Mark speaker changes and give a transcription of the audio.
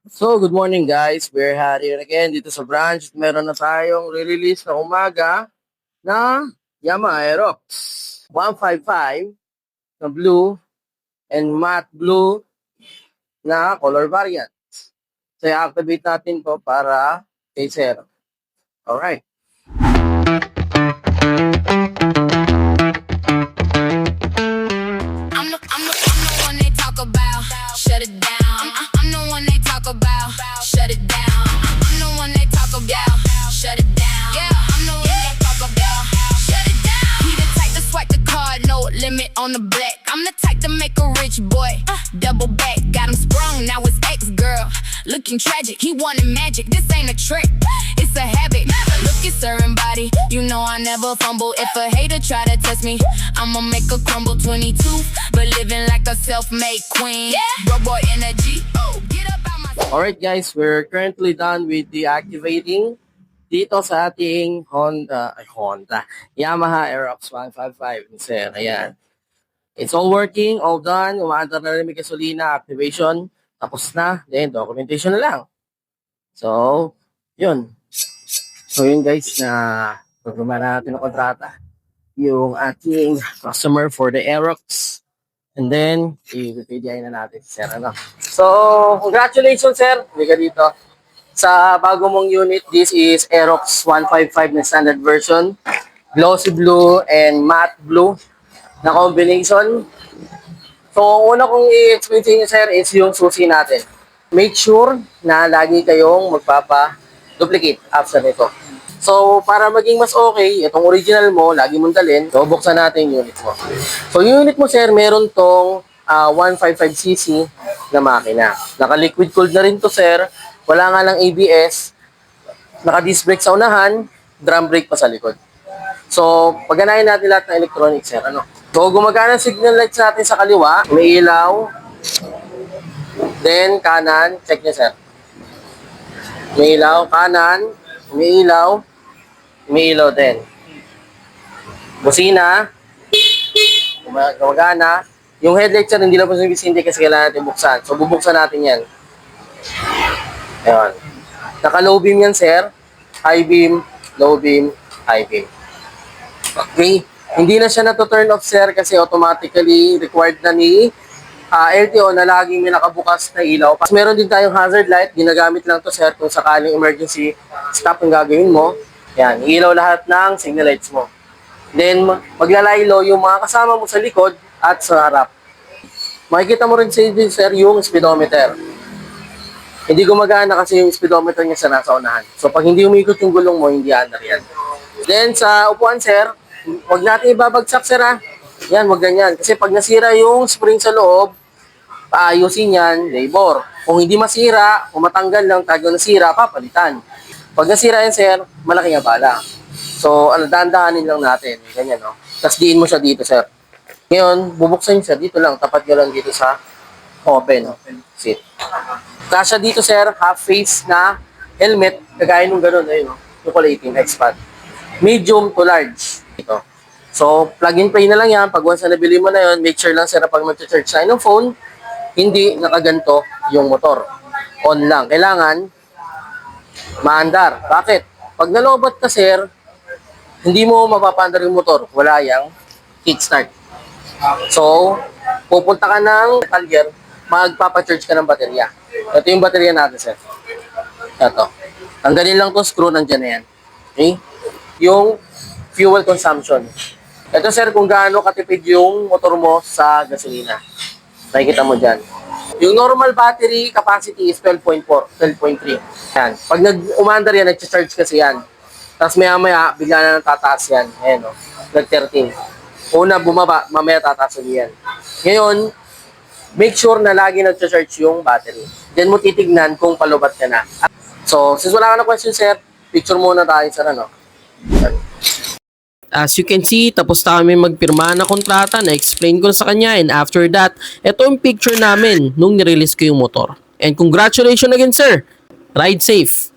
Speaker 1: So, good morning guys. We're here again dito sa branch. Meron na tayong re-release na umaga na Yamaha Aerox 155 na blue and matte blue na color variant. So, i-activate natin to para kay Sir. Alright.
Speaker 2: I'm the one they talk about. Shut it down. I'm the one they talk about. Shut it down. I'm the one they talk about. Shut it down. Yeah, I'm the one they talk about. Shut it down. He the type to swipe the card, no limit on the black. I'm the type to make a rich boy double back. Got him sprung, now his ex-girl looking tragic. He wanted magic, this ain't a trick, it's a habit. Look at certain body, you know I never fumble. If a hater try to test me, I'ma make a crumble. 22, but living like a self-made queen. Bro boy energy, oh, get up out my...
Speaker 1: Alright guys, we're currently done with the activating dito sa ating Yamaha Aerox 155 ni Sir. Ayan. It's all working, all done. Umaandar na rin may gasolina, activation. Tapos na. Then, documentation na lang. So, yun. So, yun guys, na programa natin ng kontrata. Yung ating customer for the Aerox. And then, i-PDI na natin si Sir. Ano? So, congratulations, Sir. Hindi ka dito. Sa bago mong unit, this is Aerox 155 na standard version. Glossy blue and matte blue na combination. So, una kong i-explain sa inyo, sir, is yung susi natin. Make sure na lagi kayong magpapa-duplicate after nito. So, para maging mas okay, itong original mo, lagi mong dalhin, so buksan natin yung unit mo. So, yung unit mo, sir, meron tong 155cc na makina. Naka-liquid cooled na rin to, sir. Wala nga lang ABS. Naka-disc brake sa unahan, drum brake pa sa likod. So, pagganahin natin lahat ng electronics, sir. Ano? So, gumagana signal lights natin sa kaliwa. May ilaw. Then, kanan. Check niya, sir. May ilaw. Kanan. May ilaw. May ilaw din. Busina. Gumagana. Yung headlight, sir, hindi lang po hindi kasi kailangan natin buksan. So, bubuksan natin yan. Ayan. Naka-low beam yan, sir. High beam, low beam, high beam. Okay. Hindi na siya na-turn off, sir, kasi automatically required na ni LTO na laging may nakabukas na ilaw. Pas meron din tayong hazard light. Ginagamit lang to, sir, kung sakaling emergency stop ang gagawin mo. Yan. Ilaw lahat ng signal lights mo. Then, maglalaylo yung mga kasama mo sa likod at sa harap. Makikita mo rin sa sir, yung speedometer. Hindi gumagana kasi yung speedometer niya sa nasa unahan. So, pag hindi umikot yung gulong mo, hindi under yan. Then, sa upuan, sir, huwag natin ibabagsak, sir, ha? Yan, huwag ganyan. Kasi pag nasira yung spring sa loob, paayusin yan, labor. Kung hindi masira, kung matanggal lang, tago nasira, papalitan. Pag nasira yan, sir, malaking abala. So, dahan-dahanin lang natin. Ganyan, no? Tapos diin mo siya dito, sir. Ngayon, bubuksan niyo, sir, dito lang. Tapat nyo lang dito sa open seat. Kasya dito, sir, half face na helmet. Kagaya nung ganun, ayun, no? Yung kulay itim, X-Pad. Medium to large. Ito. So, plug and play na lang yan. Pag once na nabili mo na yun, make sure lang, sir, na pag mag-charge tayo ng phone, hindi nakaganto yung motor. On lang. Kailangan maandar. Bakit? Pag nalobat ka, sir, hindi mo mapapandar yung motor. Wala yung kickstart. So, pupunta ka ng metal gear, magpapacharge ka ng baterya. Ito yung baterya natin, sir. Ito. Tanggalin lang to screw, nandiyan na yan. Okay? Yung fuel consumption. Ito, sir, kung gaano katipid yung motor mo sa gasolina. Nakikita mo dyan. Yung normal battery capacity is 12.4, 12.3. Yan. Pag umandar yan, nag-charge kasi yan. Tapos maya-maya, bigla na nang tataas yan. Ayan, o. Nag-13. Una, bumaba, mamaya tataas yan. Ngayon, make sure na lagi nag-charge yung battery. Diyan mo titignan kung palubat ka na. So, since wala ka na question, sir, picture muna tayo, sir, ano? As you can see, tapos na kami magpirma na kontrata, na-explain ko sa kanya, and after that, ito yung picture namin nung nirelease ko yung motor. And congratulations again, sir! Ride safe!